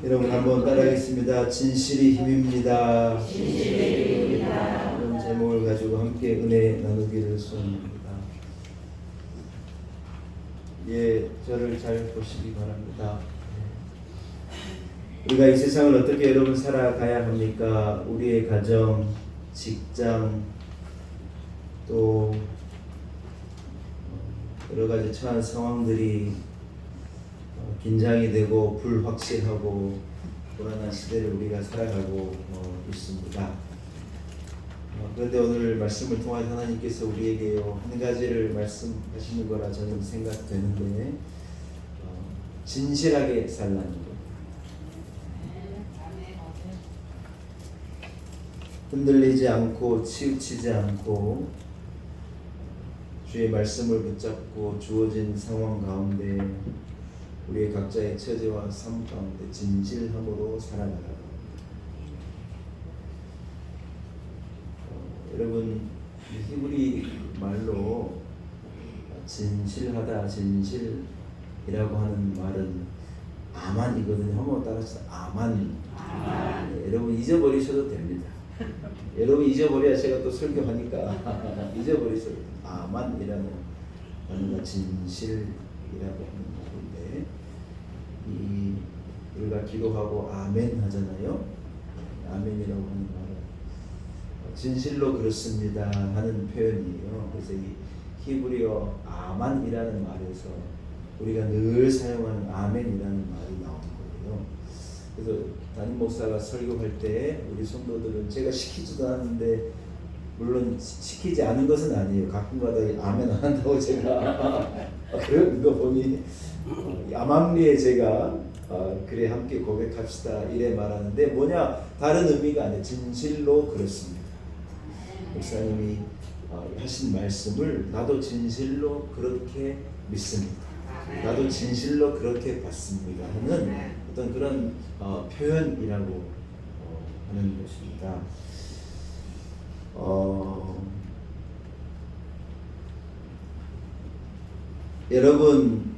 여러분 한번 따라하겠습니다. 진실이 힘입니다. 이런 제목을 가지고 함께 은혜 나누기를 소원합니다. 예, 저를 잘 보시기 바랍니다. 우리가 이 세상을 어떻게 여러분 살아가야 합니까? 우리의 가정, 직장, 또 여러 가지 처한 상황들이 긴장이 되고 불확실하고 불안한 시대를 우리가 살아가고 있습니다. 그런데 오늘 말씀을 통해 하나님께서 우리에게요 한 가지를 말씀하시는 거라 저는 생각되는데 진실하게 살라는 것. 흔들리지 않고 치우치지 않고 주의 말씀을 붙잡고 주어진 상황 가운데 우리의 각자의 처지와 삶 가운데 진실함으로 살아가라. 여러분 히브리 말로 진실하다, 진실이라고 하는 말은 아만이거든요. 한번 따라서 아만. 네, 여러분 잊어버리셔도 됩니다. 여러분 잊어버려야 제가 또 설교하니까 잊어버리셔도 됩니다. 아만이라는 단어가 진실이라고 하는 말인데 우리가 기도하고 아멘 하잖아요. 아멘이라고 하는 말은 진실로 그렇습니다 하는 표현이에요. 그래서 이 히브리어 아만이라는 말에서 우리가 늘 사용하는 아멘이라는 말이 나오는 거예요. 그래서 담임 목사가 설교할 때 우리 성도들은 제가 시키지도 않는데 물론 시키지 않은 것은 아니에요. 가끔가다 아멘 안 한다고 제가 그런 거 보니 야만리에 제가 그래 함께 고백합시다 이래 말하는데 뭐냐 다른 의미가 아니에요. 진실로 그렇습니다. 목사님이 하신 말씀을 나도 진실로 그렇게 믿습니다. 나도 진실로 그렇게 받습니다 하는 어떤 그런 표현이라고 하는 것입니다. 여러분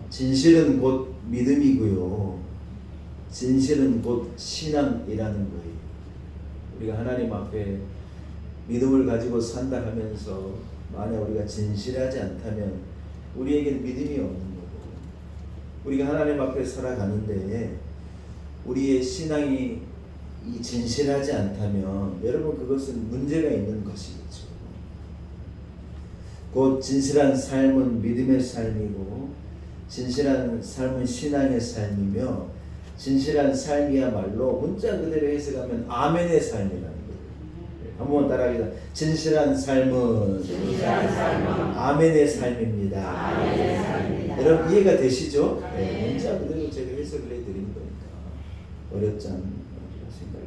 진실은 곧 믿음이고요. 진실은 곧 신앙이라는 거예요. 우리가 하나님 앞에 믿음을 가지고 산다 하면서 만약 우리가 진실하지 않다면 우리에겐 믿음이 없는 거고 우리가 하나님 앞에 살아가는데 우리의 신앙이 진실하지 않다면 여러분 그것은 문제가 있는 것이겠죠. 곧 진실한 삶은 믿음의 삶이고 진실한 삶은 신앙의 삶이며 진실한 삶이야말로 문자 그대로 해석하면 아멘의 삶이라는 거예요. 한번 따라하겠습니다. 진실한 삶은 아멘의 삶입니다. 여러분 이해가 되시죠? 네, 문자 그대로 제가 해석을 해드린 거니까 어렵지 않은 생각이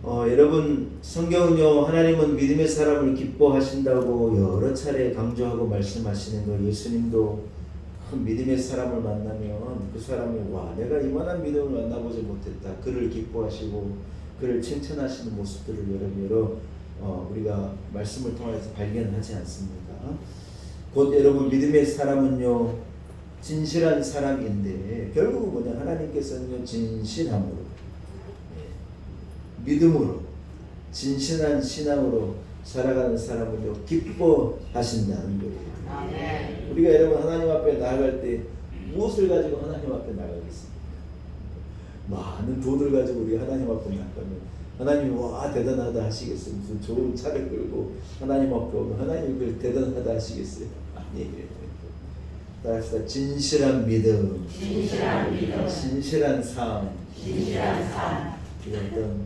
듭니다. 여러분 성경은요 하나님은 믿음의 사람을 기뻐하신다고 여러 차례 강조하고 말씀하시는 거 예수님도 믿음의 사람을 만나면 그 사람이 와 내가 이만한 믿음을 만나보지 못했다 그를 기뻐하시고 그를 칭찬하시는 모습들을 여러 우리가 말씀을 통해서 발견하지 않습니까? 곧 여러분 믿음의 사람은요 진실한 사람인데 결국은 뭐냐 하나님께서는요 진실함으로 믿음으로 진실한 신앙으로 살아가는 사람을요 기뻐하신다는 거예요. 우리가 여러분 하나님 앞에 나아갈 때 무엇을 가지고 하나님 앞에 나가겠습니까? 많은 돈을 가지고 우리 하나님 앞에 나가면 하나님이 와 대단하다 하시겠어요? 무슨 좋은 차를 끌고 하나님 앞에 오면 하나님이 그걸 대단하다 하시겠어요? 아니에요. 따라서 진실한 믿음, 진실한 삶, 이런 어떤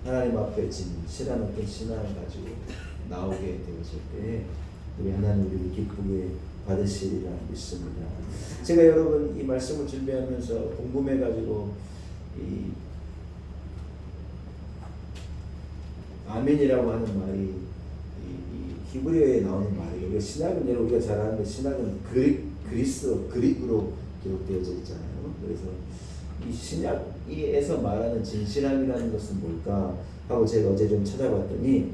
하나님 앞에 진실한 어떤 신앙을 가지고 나오게 되었을 때 우리 하나님 우리를 기쁘게 받으시리라 믿습니다. 제가 여러분 이 말씀을 준비하면서 궁금해가지고 이 아멘이라고 하는 말이 이 히브리어에 나오는 말이에요. 우리가 신학은 우리가 잘 아는데 신학은 그릭으로 기록되어져 있잖아요. 그래서 이 신약에서 말하는 진실함이라는 것은 뭘까 하고 제가 어제 좀 찾아봤더니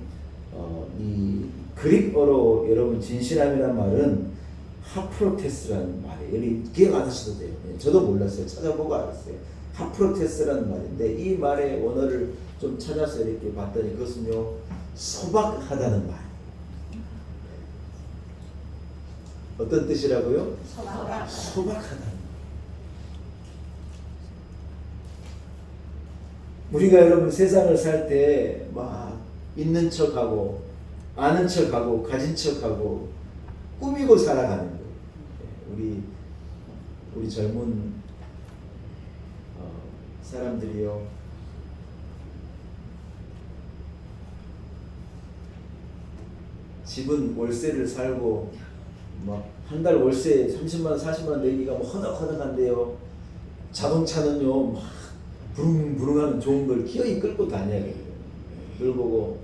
이 그릭어로 여러분 진실함이란 말은 하프로테스라는 말이에요. 여기 기억 안 하셔도 돼요. 저도 몰랐어요. 찾아보고 알았어요. 하프로테스라는 말인데 이 말의 원어를 좀 찾아서 이렇게 봤더니 그것은요 소박하다는 말. 어떤 뜻이라고요? 소박하다. 우리가 여러분 세상을 살 때 막 있는 척하고 아는 척하고 가진 척하고 꾸미고 살아가는 거예요. 우리 젊은 사람들이요. 집은 월세를 살고 막 한 달 월세 30만 원, 40만 원 내기가 뭐 허덕허덕한데요. 자동차는요 막 부릉부릉하는 좋은 걸 기어이 끌고 다녀야 돼요. 그걸 보고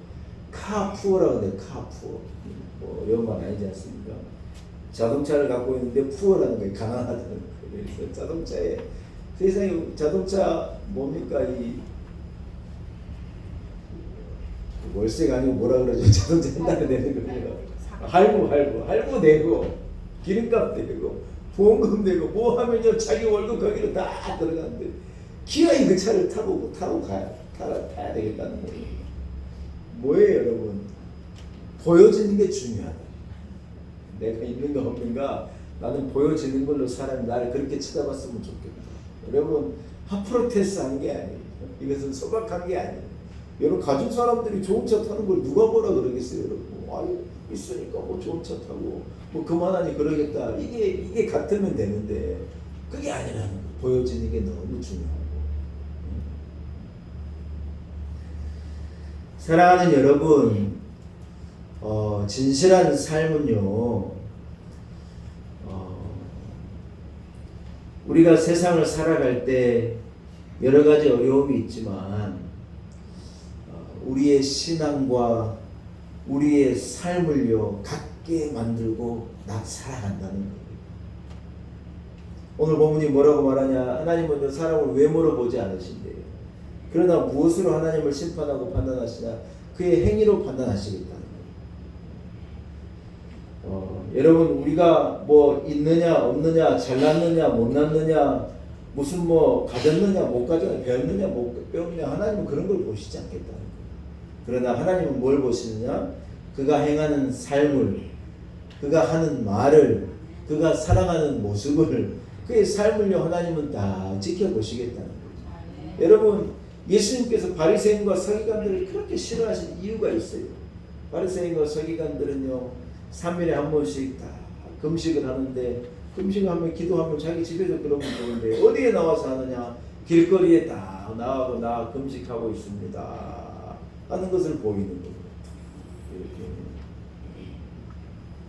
카푸어라고 해요. 카푸어. 뭐 영어가 아니지 않습니까? 자동차를 갖고 있는데 푸어라는 거예요. 가난하다는 거예요. 그래서 자동차에 세상에 자동차 뭡니까 이 월세가 아니고 뭐라 그러죠? 자동차 옛날에 내는 거예요. 할부 내고 기름값 내고 보험금 내고 뭐 하면요 자기 월급 거기로 다 들어가는데 기어이 그 차를 타고 타야 되겠다는 거예요. 뭐예요 여러분? 보여지는 게 중요하다. 내가 있는가 없는가 나는 보여지는 걸로 사람이 나를 그렇게 쳐다봤으면 좋겠다. 여러분 하프로테스 하는 게 아니에요. 이것은 소박한 게 아니에요. 여러분 가진 사람들이 좋은 차 타는 걸 누가 뭐라 그러겠어요 여러분. 아유 있으니까 뭐 좋은 차 타고 뭐 그만하니 그러겠다. 이게 같으면 되는데 그게 아니라는 거. 보여지는 게 너무 중요하고. 사랑하는 여러분, 진실한 삶은요, 우리가 세상을 살아갈 때 여러 가지 어려움이 있지만 우리의 신앙과 우리의 삶을요 갖게 만들고 살아간다는 거예요. 오늘 본문이 뭐라고 말하냐? 하나님은요 사람을 외모로 보지 않으신대요. 그러나 무엇으로 하나님을 심판하고 판단하시냐? 그의 행위로 판단하시겠다는 거예요. 여러분 우리가 뭐 있느냐 없느냐 잘났느냐 못났느냐 무슨 뭐 가졌느냐 못 가졌느냐 배웠느냐 못 배웠느냐 하나님은 그런 걸 보시지 않겠다는 거예요. 그러나 하나님은 뭘 보시느냐? 그가 행하는 삶을, 그가 하는 말을, 그가 살아가는 모습을, 그의 삶을요 하나님은 다 지켜보시겠다는 거죠. 여러분 예수님께서 바리새인과 서기관들을 그렇게 싫어하신 이유가 있어요. 바리새인과 서기관들은요 3일에 한 번씩 다 금식을 하는데 금식을 하면 기도하면 자기 집에서 그러면 좋은데 어디에 나와서 하느냐? 길거리에 다 나와서 나 금식하고 있습니다 하는 것을 보이는 거예요. 이렇게.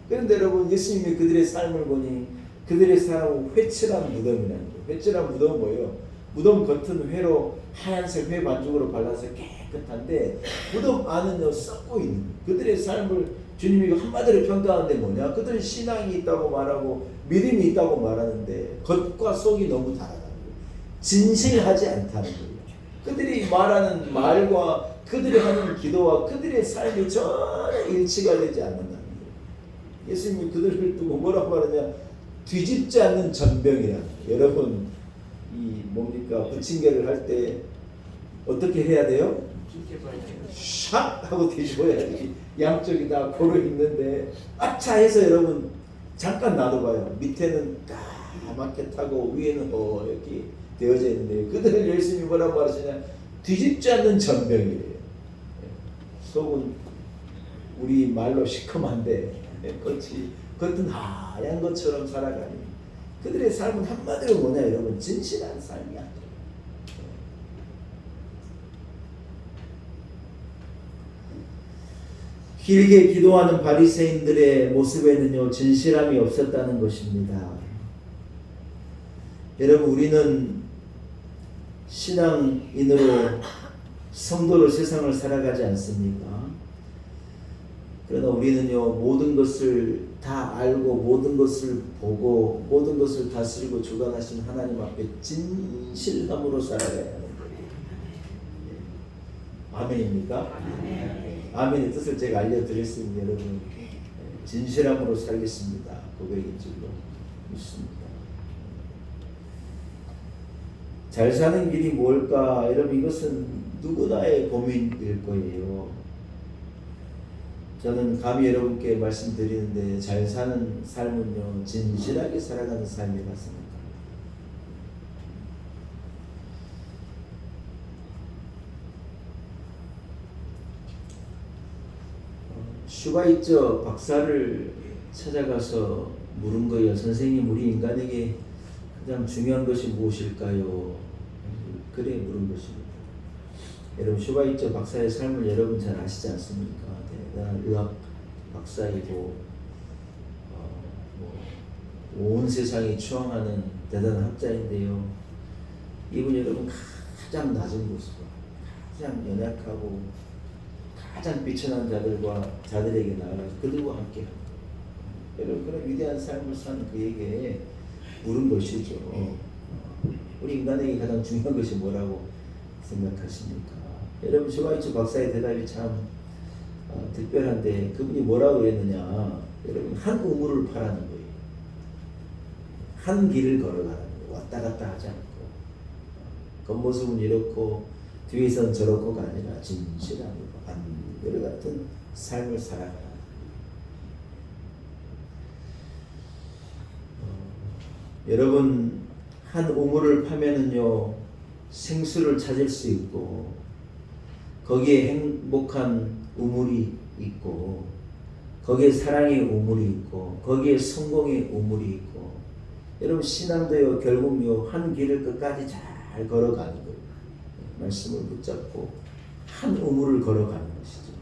그런데 여러분 예수님이 그들의 삶을 보니 그들의 삶은 회칠한 무덤이라는 거예요. 회칠한 무덤은 뭐예요? 무덤 겉은 회로 하얀색 회 반죽으로 발라서 깨끗한데 무덤 안은요 썩고 있는 거예요. 그들의 삶을 주님이 한마디로 평가하는데 뭐냐? 그들은 신앙이 있다고 말하고 믿음이 있다고 말하는데 겉과 속이 너무 다르다는 거예요. 진실하지 않다는 거예요. 그들이 말하는 말과 그들이 하는 기도와 그들의 삶이 전혀 일치가 되지 않는다는 거예요. 예수님이 그들을 두고 뭐라고 말하냐? 뒤집지 않는 전병이라. 여러분 이 뭡니까? 부침개를 할 때 어떻게 해야 돼요? 샥 하고 뒤집어야지. 양쪽이 다 고루 있는데 아차 해서 여러분 잠깐 놔둬봐요. 밑에는 까맣게 타고 위에는 이렇게 되어져 있는데 그들을 예수님이 뭐라고 말하시냐? 뒤집지 않는 전병이래요. 속은 우리 말로 시커먼데 겉은 하얀 것처럼 살아가니 그들의 삶은 한마디로 뭐냐 여러분? 진실한 삶이야. 길게 기도하는 바리새인들의 모습에는요 진실함이 없었다는 것입니다. 여러분 우리는 신앙인으로 성도로 세상을 살아가지 않습니까? 그러나 우리는요 모든 것을 다 알고 모든 것을 보고 모든 것을 다스리고 주관하신 하나님 앞에 진실함으로 살아가야 하는 거예요. 아멘입니까? 아멘의 뜻을 제가 알려드렸습니다. 여러분 진실함으로 살겠습니다. 고백인 줄로 믿습니다. 잘 사는 길이 뭘까? 여러분 이것은 누구나의 고민일 거예요. 저는 감히 여러분께 말씀드리는데 잘 사는 삶은요 진실하게 살아가는 삶이 맞습니다. 슈바이처 박사를 찾아가서 물은 거예요. 선생님, 우리 인간에게 가장 중요한 것이 무엇일까요? 그래 물은 것입니다. 여러분 슈바이처 박사의 삶을 여러분 잘 아시지 않습니까? 대단한 의학 박사이고 온 세상이 추앙하는 대단한 학자인데요. 이분 여러분 가장 낮은 곳으로 가장 연약하고 가장 비천한 자들에게 나아가서 그들과 함께 여러분 그런 위대한 삶을 산 그에게 물은 것이죠. 우리 인간에게 가장 중요한 것이 뭐라고 생각하십니까? 여러분 슈바이처 박사의 대답이 참 특별한데 그분이 뭐라고 그랬느냐? 여러분 한 우물을 파라는 거예요. 한 길을 걸어가는 거예요. 왔다 갔다 하지 않고 겉모습은 이렇고 뒤에서는 저렇고가 아니라 진실함으로 한결 같은 삶을 살아가라. 여러분 한 우물을 파면은요 생수를 찾을 수 있고 거기에 행복한 우물이 있고 거기에 사랑의 우물이 있고 거기에 성공의 우물이 있고 여러분 신앙도요 결국요 한 길을 끝까지 잘 걸어가는 거예요. 말씀을 붙잡고 한 우물을 걸어가는 것이죠.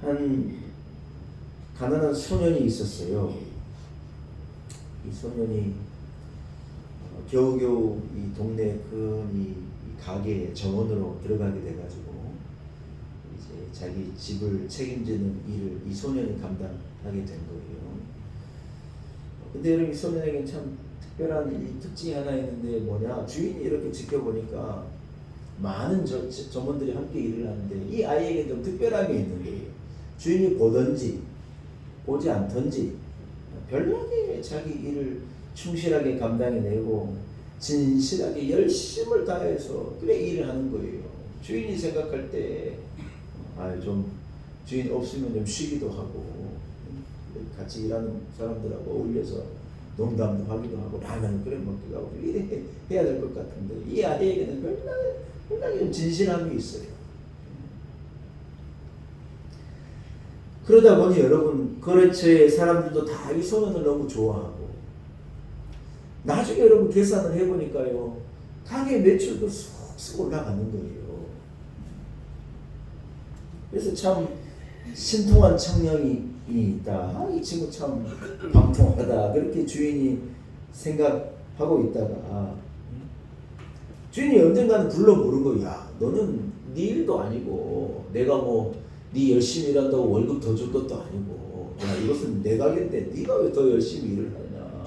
한 가난한 소년이 있었어요. 이 소년이 겨우겨우 이 동네 큰 이 가게에 정원으로 들어가게 돼가지고 이제 자기 집을 책임지는 일을 이 소년이 감당하게 된 거예요. 근데 여러분 이 소년에게는 참 특별한 이 특징이 하나 있는데 뭐냐? 주인이 이렇게 지켜보니까 많은 점원들이 함께 일을 하는데 이 아이에게 좀 특별한 게 있는 거예요. 주인이 보든지 보지 않든지 별나게 자기 일을 충실하게 감당해내고 진실하게 열심을 다해서 그래 일을 하는 거예요. 주인이 생각할 때 좀 주인 없으면 좀 쉬기도 하고 같이 일하는 사람들하고 어울려서 농담도 하기도 하고 라면 끓여 먹기도 하고 이래 해야 될 것 같은데 이 아이에게는 별나게 좀 진실함이 있어요. 그러다 보니 여러분 거래처의 사람들도 다 이 소년을 너무 좋아하고 나중에 여러분 계산을 해보니까요 가게 매출도 쑥쑥 올라가는 거예요. 그래서 참 신통한 청년이 있다. 이 친구 참 방통하다. 그렇게 주인이 생각하고 있다가 주인이 언젠가는 불러 모른 거야. 너는 네 일도 아니고 내가 뭐 네 열심히 일한다고 월급 더 줄 것도 아니고 야 이것은 내 가게인데 네가 왜 더 열심히 일을 하냐.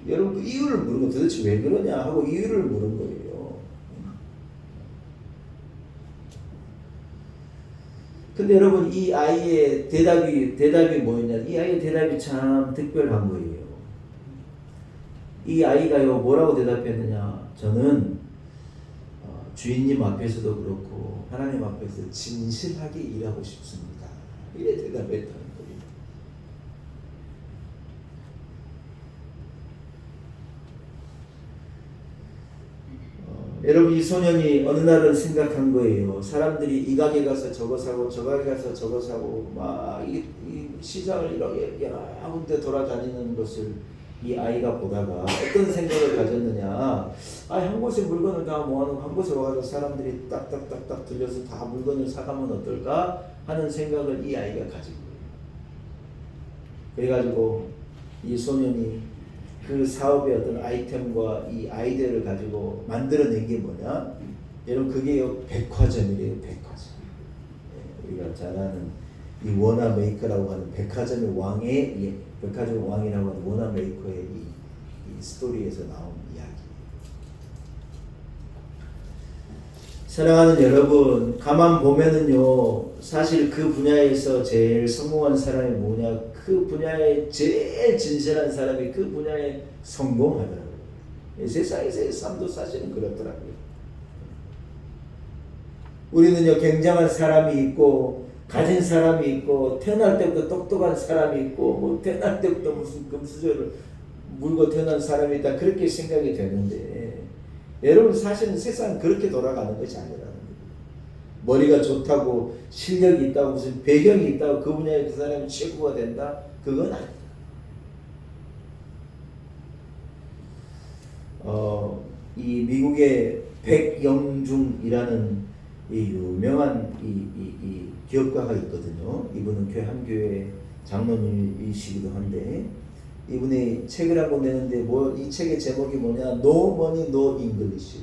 여러분 그 이유를 물은 거 도대체 왜 그러냐 하고 이유를 물은 거예요. 근데 여러분 이 아이의 대답이 뭐였냐? 이 아이의 대답이 참 특별한 거예요. 이 아이가요 뭐라고 대답했느냐? 저는 주인님 앞에서도 그렇고 하나님 앞에서 진실하게 일하고 싶습니다. 이래 대답했다는 거예요. 여러분 이 소년이 어느 날은 생각한 거예요. 사람들이 이 가게 가서 저거 사고 저 가게 가서 저거 사고 막 이 시장을 이렇게 여러 군데 돌아다니는 것을 이 아이가 보다가 어떤 생각을 가졌느냐. 한 곳에 물건을 다 모아놓고 한 곳에 와서 사람들이 딱딱딱딱 들려서 다 물건을 사가면 어떨까 하는 생각을 이 아이가 가진 거예요. 그래가지고 이 소년이 그 사업의 어떤 아이템과 이 아이디어를 가지고 만들어낸 게 뭐냐? 여러분 그게요 백화점이래요. 백화점. 우리가 잘 아는 이 워너 메이커라고 하는 백화점의 왕의 백화점 왕이라고 하는 워너 메이커의 이 스토리에서 나온 이야기. 사랑하는 여러분, 가만 보면은요, 사실 그 분야에서 제일 성공한 사람이 뭐냐, 그 분야에 제일 진실한 사람이 그 분야에 성공하더라고요. 세상에서의 삶도 사실은 그렇더라고요. 우리는요, 굉장한 사람이 있고, 가진 사람이 있고, 태어날 때부터 똑똑한 사람이 있고, 뭐 태어날 때부터 무슨 금수저를 물고 태어난 사람이 있다, 그렇게 생각이 되는데, 여러분 사실은 세상은 그렇게 돌아가는 것이 아니라는 거예요. 머리가 좋다고, 실력이 있다고, 무슨 배경이 있다고 그 분야에 그 사람이 최고가 된다? 그건 아니다. 이 미국의 백영중이라는 이 유명한 이 기업가가 있거든요. 이분은 한 교회 장로님이시기도 한데, 이분이 책을 한 권 내는데 이 책의 제목이 뭐냐? No Money, No English.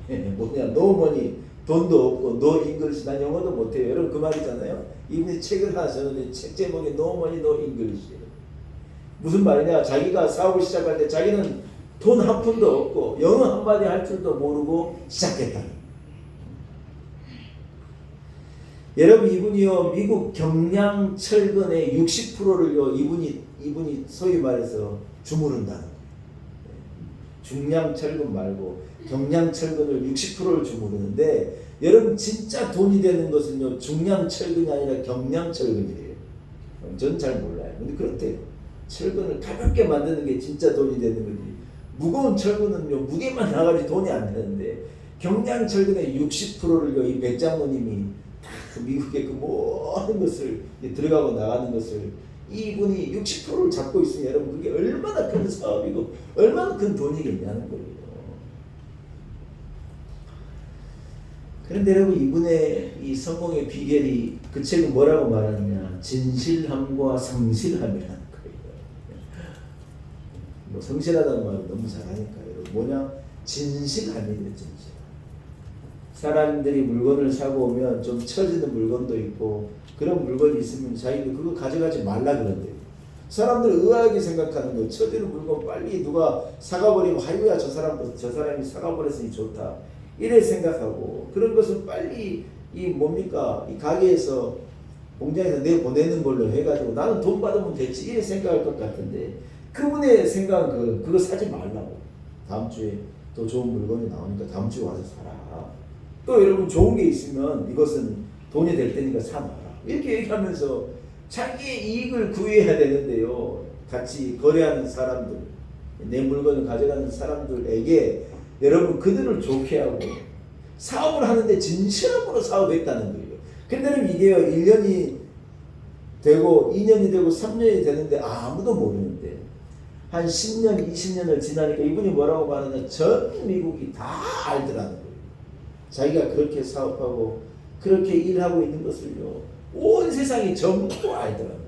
뭐냐? No Money, 돈도 없고 No English. 난 영어도 못해요. 여러분 그 말이잖아요. 이분이 책을 하나 썼는데 책 제목이 No Money, No English. 무슨 말이냐? 자기가 사업을 시작할 때 자기는 돈 한 푼도 없고 영어 한마디 할 줄도 모르고 시작했다. 여러분 이분이요, 미국 경량철근의 60%를요 이분이 소위 말해서 주무른다는 거예요. 중량철근 말고 경량철근을 60%를 주무르는데, 여러분 진짜 돈이 되는 것은요 중량철근이 아니라 경량철근이래요. 전 잘 몰라요. 근데 그렇대요. 철근을 가볍게 만드는 게 진짜 돈이 되는 거지. 무거운 철근은요 무게만 나가지 돈이 안 되는데, 경량철근의 60%를요 이 백장로님이 다 미국의 그 모든 것을 들어가고 나가는 것을 이분이 60%를 잡고 있으면 여러분 그게 얼마나 큰 사업이고 얼마나 큰 돈이겠냐는 거예요. 그런데 여러분 이분의 이 성공의 비결이, 그 책은 뭐라고 말하느냐, 진실함과 성실함이라는 거예요. 뭐 성실하다는 말을 너무 잘하니까요. 뭐냐, 진실함이에요. 진실. 사람들이 물건을 사고 오면 좀 처지는 물건도 있고, 그런 물건이 있으면 자기도 그거 가져가지 말라 그런대요. 사람들은 의아하게 생각하는 거예요. 처지는 물건 빨리 누가 사가버리면 아이고야 저 사람이 사가버렸으니 좋다, 이래 생각하고, 그런 것은 빨리 이 가게에서 공장에서 내보내는 걸로 해가지고 나는 돈 받으면 됐지, 이래 생각할 것 같은데, 그분의 생각은 그거 사지 말라고. 다음 주에 또 좋은 물건이 나오니까 다음 주에 와서 사라. 또 여러분 좋은 게 있으면 이것은 돈이 될 테니까 사놔라, 이렇게 얘기하면서 자기의 이익을 구해야 되는데요, 같이 거래하는 사람들, 내 물건을 가져가는 사람들에게 여러분 그들을 좋게 하고 사업을 하는데 진실함으로 사업했다는 거예요. 근데 이게요 1년이 되고 2년이 되고 3년이 되는데 아무도 모르는데, 한 10년 20년을 지나니까 이분이 뭐라고 말하냐, 전 미국이 다 알더라는 거예요. 자기가 그렇게 사업하고 그렇게 일하고 있는 것을요 온 세상이 전부 알더라고요.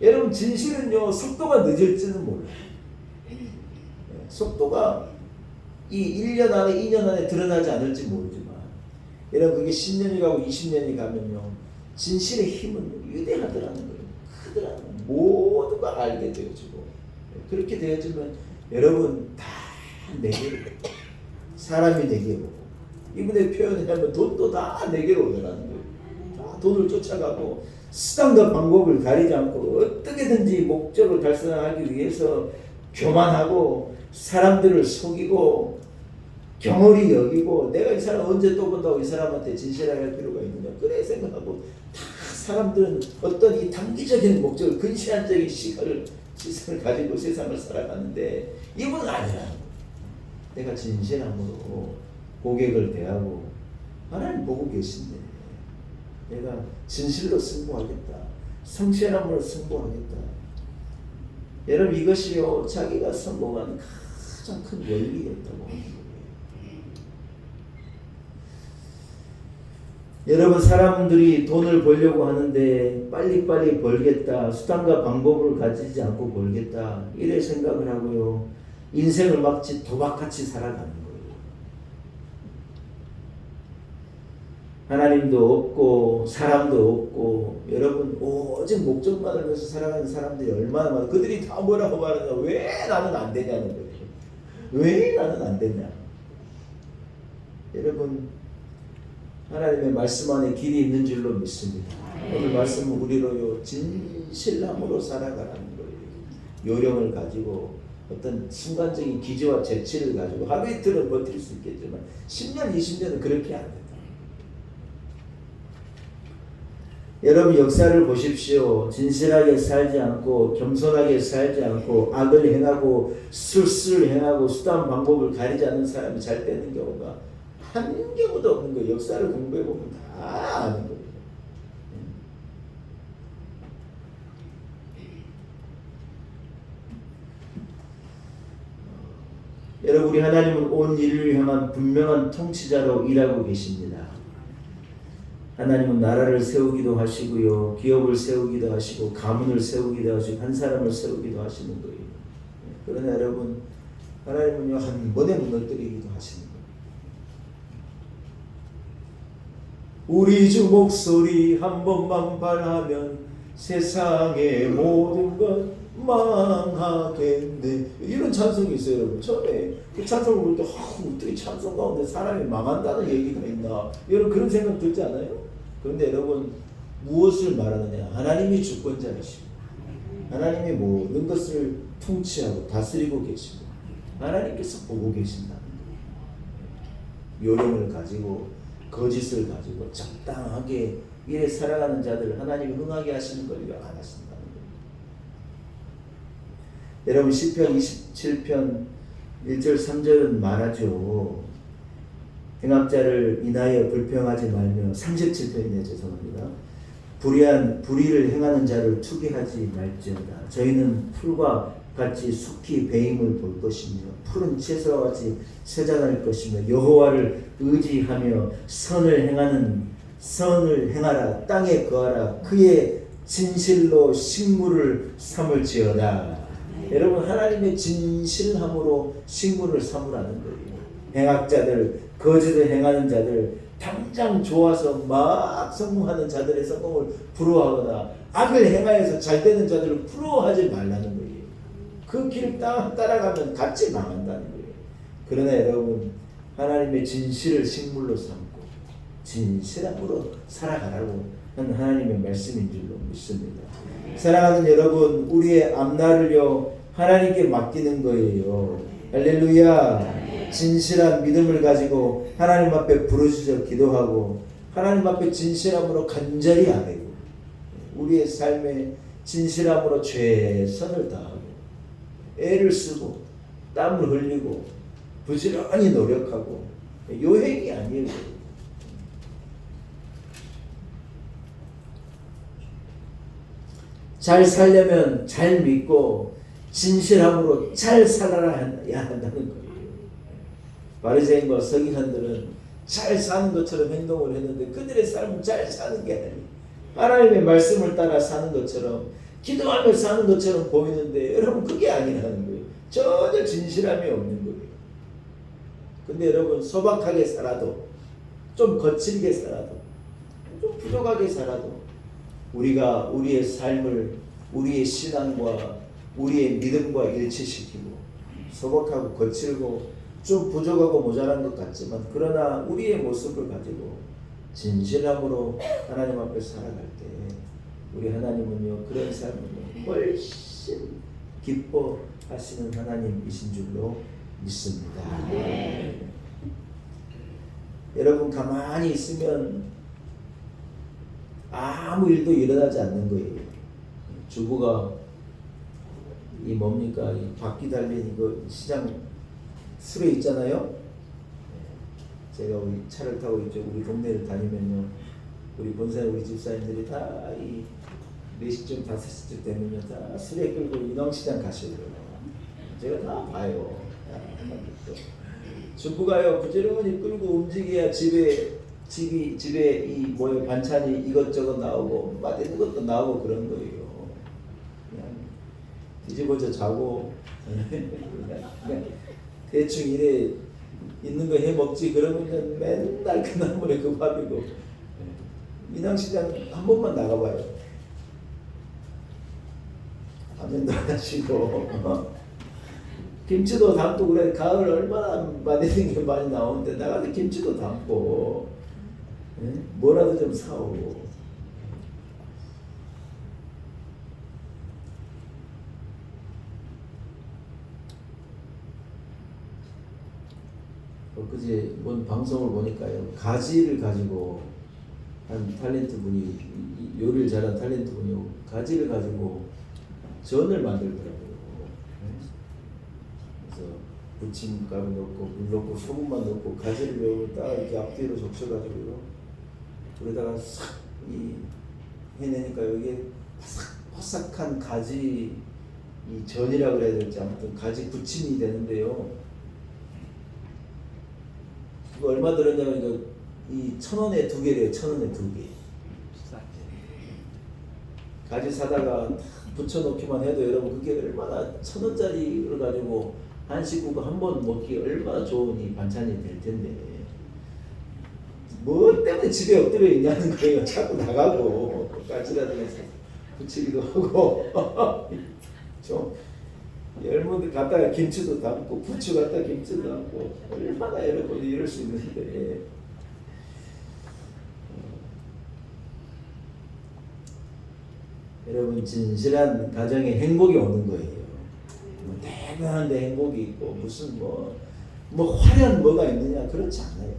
여러분 진실은요 속도가 늦을지는 몰라요. 속도가 이 1년 안에 2년 안에 드러나지 않을지 모르지만, 여러분 그게 10년이 가고 20년이 가면요 진실의 힘은 위대하더라는 거예요. 크더라는 거예요. 모두가 알게 되어지고, 그렇게 되어지면 여러분 다 내게로, 사람이 내게 오고, 이분의 표현을 하면 돈도 다 내게로 오더라는 거예요. 다 돈을 쫓아가고 수단과 방법을 가리지 않고 어떻게든지 목적을 달성하기 위해서 교만하고 사람들을 속이고 경홀히 여기고, 내가 이 사람 언제 또 본다고 이 사람한테 진실하게 할 필요가 있느냐, 그래 생각하고, 다 사람들은 어떤 이 단기적인 목적을, 근시안적인 시선을 가지고 세상을 살아가는데, 이분은 아니라 내가 진실함으로 고객을 대하고, 하나님 보고 계신데 내가 진실로 승부하겠다, 성실함으로 승부하겠다. 여러분 이것이요 자기가 성공한 가장 큰 원리였다고 하는 거예요. 여러분 사람들이 돈을 벌려고 하는데 빨리빨리 벌겠다, 수단과 방법을 가지지 않고 벌겠다, 이래 생각을 하고요 인생을 마치 도박같이 살아가는 거예요. 하나님도 없고 사람도 없고, 여러분 오직 목적만을 위해서 살아가는 사람들이 얼마나 많아. 그들이 다 뭐라고 말하냐, 왜 나는 안 되냐는 거예요. 왜 나는 안 되냐. 여러분 하나님의 말씀 안에 길이 있는 줄로 믿습니다. 오늘 말씀은 우리로요 진실함으로 살아가라는 거예요. 요령을 가지고 어떤 순간적인 기지와 재치를 가지고 하루 이틀은 버틸 수 있겠지만 10년, 20년은 그렇게 안 된다. 여러분 역사를 보십시오. 진실하게 살지 않고 겸손하게 살지 않고 악을 행하고 술수를 행하고 수단 방법을 가리지 않는 사람이 잘 되는 경우가 한 경우도 없는 거예요. 역사를 공부해 보면 다 아는 거예요. 여러분 우리 하나님은 온 인류를 향한 분명한 통치자로 일하고 계십니다. 하나님은 나라를 세우기도 하시고요, 기업을 세우기도 하시고, 가문을 세우기도 하시고, 한 사람을 세우기도 하시는 거예요. 그러나 여러분, 하나님은요 한 번에 무너뜨리기도 하시는 거예요. 우리 주 목소리 한 번만 발하면 세상의 모든 것 망하겠네. 이런 찬송이 있어요, 여러분. 처음에 그 찬송을 볼 때 어떻게 찬송 가운데 사람이 망한다는 얘기가 있나? 여러분 그런 생각 들지 않아요? 그런데 여러분 무엇을 말하느냐? 하나님이 주권자이시고 하나님이 모든 것을 통치하고 다스리고 계시고 하나님께서 보고 계신다는 거예요. 요령을 가지고 거짓을 가지고 적당하게 이래 살아가는 자들 하나님이 흥하게 하시는 걸 안 하신다는 거예요. 여러분 시편 27편 1절 3절은 말하죠. 행악자를 인하여 불평하지 말며 37편이네 죄송합니다. 불의를 행하는 자를 투기하지 말지어다. 저희는 풀과 같이 속히 배임을 볼 것이며 푸른 채소와 같이 세장할 것이며 여호와를 의지하며 선을 행하라. 땅에 거하라. 그의 진실로 식물을 삼을지어다. 여러분 하나님의 진실함으로 식물을 삼으라는 거예요. 행악자들, 거짓을 행하는 자들, 당장 좋아서 막 성공하는 자들의 성공을 부러워하거나 악을 행하여서 잘 되는 자들을 부러워하지 말라는 거예요. 그 길 따라가면 같이 망한다는 거예요. 그러나 여러분 하나님의 진실을 식물로 삼고 진실함으로 살아가라고 하는 하나님의 말씀인 줄로 믿습니다. 사랑하는 여러분, 우리의 앞날을요 하나님께 맡기는 거예요. 할렐루야. 진실한 믿음을 가지고 하나님 앞에 부르짖어 기도하고 하나님 앞에 진실함으로 간절히 아뢰고 우리의 삶에 진실함으로 최선을 다하고 애를 쓰고 땀을 흘리고 부지런히 노력하고 요행이 아니에요. 잘 살려면 잘 믿고 진실함으로 잘 살아야 한다는 거예요. 바리새인과 서기관들은 잘 사는 것처럼 행동을 했는데 그들의 삶은 잘 사는 게 아니에요. 하나님의 말씀을 따라 사는 것처럼 기도하며 사는 것처럼 보이는데 여러분 그게 아니라는 거예요. 전혀 진실함이 없는 거예요. 근데 여러분 소박하게 살아도 좀 거칠게 살아도 좀 부족하게 살아도 우리가 우리의 삶을 우리의 신앙과 우리의 믿음과 일치시키고 소박하고 거칠고 좀 부족하고 모자란 것 같지만 그러나 우리의 모습을 가지고 진실함으로 하나님 앞에 살아갈 때 우리 하나님은요 그런 삶을 훨씬 기뻐하시는 하나님이신 줄로 믿습니다. 여러분 가만히 있으면 아무 일도 일어나지 않는 거예요. 주부가 이 뭡니까 이 바퀴 달린 이거 시장 술에 있잖아요. 제가 우리 차를 타고 이제 우리 동네를 다니면요, 우리 본사에 우리 집사님들이 다 이 4시쯤 5시쯤 되면요 다 술에 끌고 인왕시장 가시더라고요. 제가 다 봐요. 주부가요 부지런히 끌고 움직여야 집에 이 뭐에 반찬이 이것저것 나오고 맛있는 것도 나오고 그런 거예요. 그냥 뒤집어져 자고 그냥 대충 이래 있는 거 해 먹지 그러면 맨날 그 나물에 그 밥이고. 인왕시장 한 번만 나가봐요. 화면도 안 하시고 김치도 담고 그래. 가을 얼마나 맛있는 게 많이 나오는데 나가서 김치도 담고 예? 뭐라도 좀 사오고. 그제 뭔 방송을 보니까요, 가지를 가지고 한 탤런트 분이, 요리를 잘하는 탤런트 분이 가지를 가지고 전을 만들더라고요. 그래서 부침가루 넣고 물 넣고 소금만 넣고 가지를 딱 이렇게 앞뒤로 적셔가지고요, 그러다가 싹 해내니까 여기에 바삭바삭한 가지, 이 전이라고 그래야 될지 아무튼 가지 부침이 되는데요. 그거 얼마 들었냐면 이 1,000원에 2개래요. 1,000원에 2개. 가지 사다가 붙여놓기만 해도 여러분 그게 얼마나 1,000원짜리를 가지고 한 식구가 한 번 먹기 얼마나 좋은 이 반찬이 될 텐데, 뭐 때문에 집에 엎드려 있냐는 거예요. 자꾸 나가고 까치라든가 붙이기도 하고 좀 여러분들 갖다가 김치도 담고 부추 갖다가 김치도 담고 얼마나 여러분이 이럴 수 있는데, 여러분 진실한 가정에 행복이 오는 거예요. 뭐 대단한데 행복이 있고 무슨 뭐 화려한 뭐가 있느냐, 그렇지 않아요.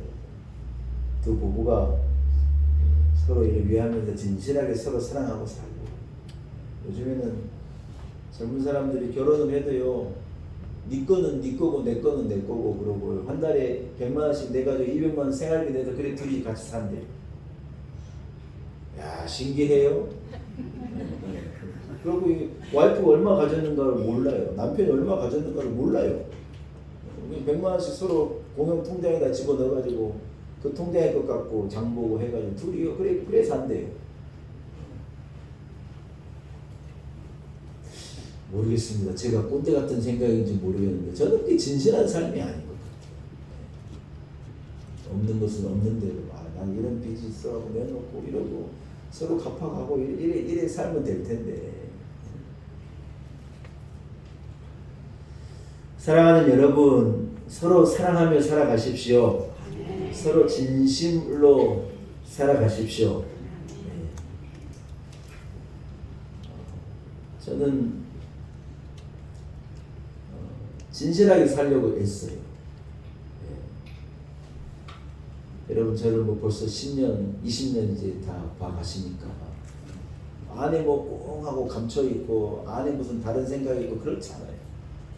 두 부부가 서로 이를 위하면서 진실하게 서로 사랑하고 살고. 요즘에는 젊은 사람들이 결혼을 해도요, 네 거는 네 거고 내 거는 내 거고 그러고 한 달에 100만 원씩 내가지고 200만 원 생활비 내서 그래 둘이 같이 산대. 야, 신기해요. 그리고 이 와이프가 얼마 가졌는가를 몰라요. 남편이 얼마 가졌는가를 몰라요. 100만 원씩 서로 공용 통장에다 집어넣어가지고 그 통장에 것 갖고 장보고 해가지고 둘이 그래 산대요. 모르겠습니다. 제가 꼰대 같은 생각인지 모르겠는데 저는 그게 진실한 삶이 아닌 것 같아요. 없는 것은 없는 대로, 난 이런 빚이 있어하고 내놓고 이러고 서로 갚아가고 이래 살면 될 텐데. 사랑하는 여러분, 서로 사랑하며 살아가십시오. 서로 진심으로 살아가십시오. 저는 진실하게 살려고 애써요. 여러분 저를 뭐 벌써 10년, 20년 이제 다 봐가시니까 안에 뭐 꽁하고 감춰 있고 안에 무슨 다른 생각이 있고 그렇지 않아요.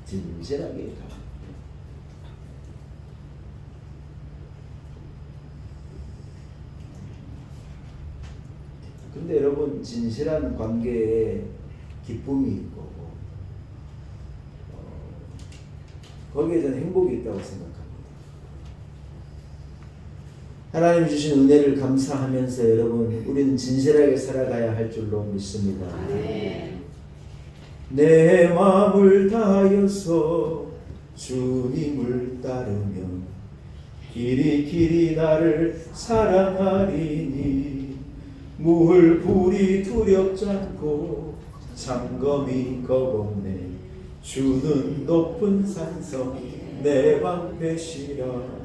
진실하게 가. 근데 여러분 진실한 관계에 기쁨이 있고 거기에 저는 행복이 있다고 생각합니다. 하나님 주신 은혜를 감사하면서 여러분 우리는 진실하게 살아가야 할 줄로 믿습니다. 내 마음을 다하여서 주님을 따르며 길이 나를 사랑하리니 무을 불이 두렵지 않고 장검이 겁없네. 주는 높은 산성 내 방패시라.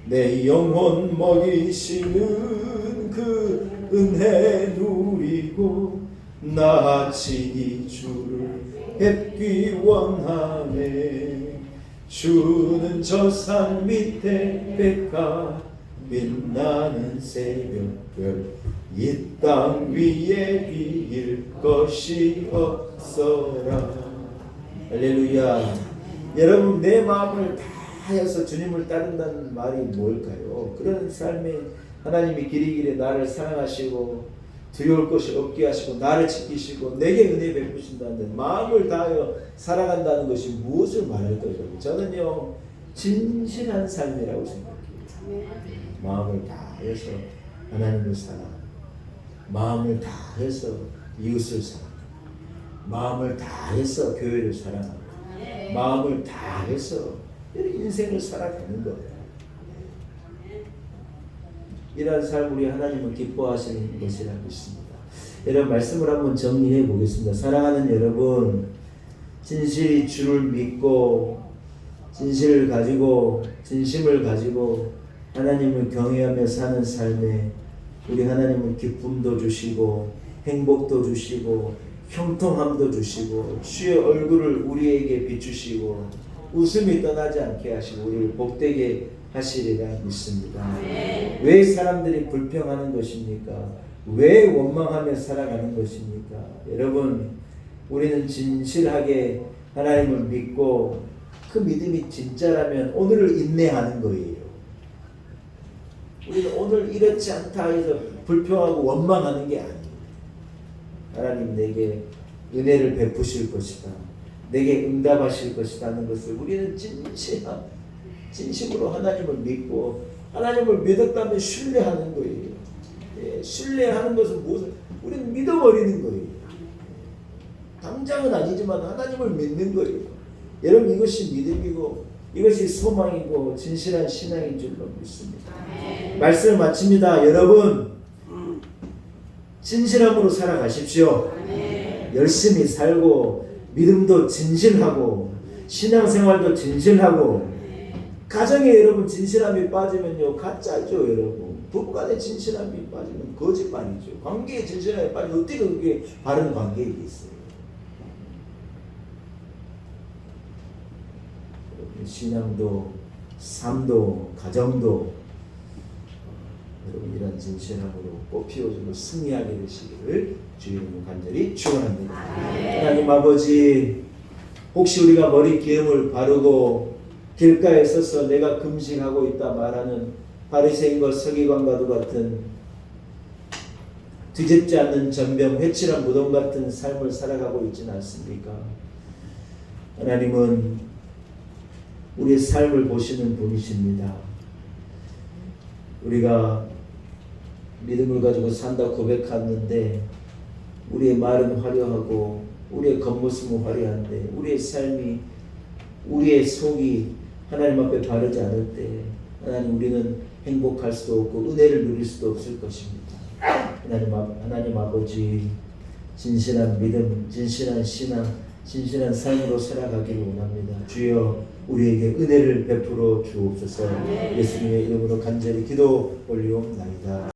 내 영혼 먹이시는 그 은혜 누리고 나 친히 주를 뵙기 원하네. 주는 저 산 밑에 백화 빛나는 새벽별 이 땅 위에 비일 것이 없어라. 할렐루야. 여러분 내 마음을 다해서 주님을 따른다는 말이 뭘까요? 그런 삶에 하나님이 길이길이 나를 사랑하시고 두려울 것이 없게 하시고 나를 지키시고 내게 은혜 베푸신다는 마음을 다하여 살아간다는 것이 무엇을 말할까요? 저는요 진실한 삶이라고 생각해요. 마음을 다해서 하나님을 사랑하고 마음을 다해서 이웃을 사랑하고 마음을 다해서 교회를 사랑하고 마음을 다해서 인생을 살아가는 거예요. 이러한 삶 우리 하나님은 기뻐하시는 것이라 믿습니다. 여러분 말씀을 한번 정리해 보겠습니다. 사랑하는 여러분, 진실이 주를 믿고 진실을 가지고 진심을 가지고 하나님을 경외하며 사는 삶에 우리 하나님은 기쁨도 주시고 행복도 주시고 형통함도 주시고 주의 얼굴을 우리에게 비추시고 웃음이 떠나지 않게 하시고 우리를 복되게 하시리라 믿습니다. 왜 사람들이 불평하는 것입니까? 왜 원망하며 살아가는 것입니까? 여러분, 우리는 진실하게 하나님을 믿고 그 믿음이 진짜라면 오늘을 인내하는 거예요. 우리는 오늘 이렇지 않다 해서 불평하고 원망하는 게 아니에요. 하나님 내게 은혜를 베푸실 것이다, 내게 응답하실 것이다 하는 것을 우리는 진심으로 하나님을 믿고 하나님을 믿었다면 신뢰하는 거예요. 예, 신뢰하는 것은 무엇을? 우리는 믿어버리는 거예요. 당장은 아니지만 하나님을 믿는 거예요. 여러분, 이것이 믿음이고 이것이 소망이고 진실한 신앙인 줄로 믿습니다. 말씀을 마칩니다. 여러분, 진실함으로 살아가십시오. 열심히 살고 믿음도 진실하고 신앙생활도 진실하고 가정에 여러분 진실함이 빠지면요 가짜죠. 여러분, 부부간에 진실함이 빠지면 거짓말이죠. 관계에 진실함이 빠지면 어떻게 그게 바른 관계이겠어요. 신앙도 삶도 가정도 여러분 이런 진실함으로 꽃피워주고 승리하게 되시기를 주의 이름으로 간절히 축원합니다. 하나님 아버지, 혹시 우리가 머리 기름을 바르고 길가에 서서 내가 금식하고 있다 말하는 바리새인과 서기관과도 같은 뒤집지 않는 전병 회칠한 무덤 같은 삶을 살아가고 있지는 않습니까? 하나님은 우리의 삶을 보시는 분이십니다. 우리가 믿음을 가지고 산다 고백하는데 우리의 말은 화려하고 우리의 겉모습은 화려한데 우리의 삶이, 우리의 속이 하나님 앞에 바르지 않을 때 하나님, 우리는 행복할 수도 없고 은혜를 누릴 수도 없을 것입니다. 하나님 아버지, 진실한 믿음, 진실한 신앙, 진실한 삶으로 살아가기를 원합니다. 주여, 우리에게 은혜를 베풀어 주옵소서. 예수님의 이름으로 간절히 기도 올리옵나이다.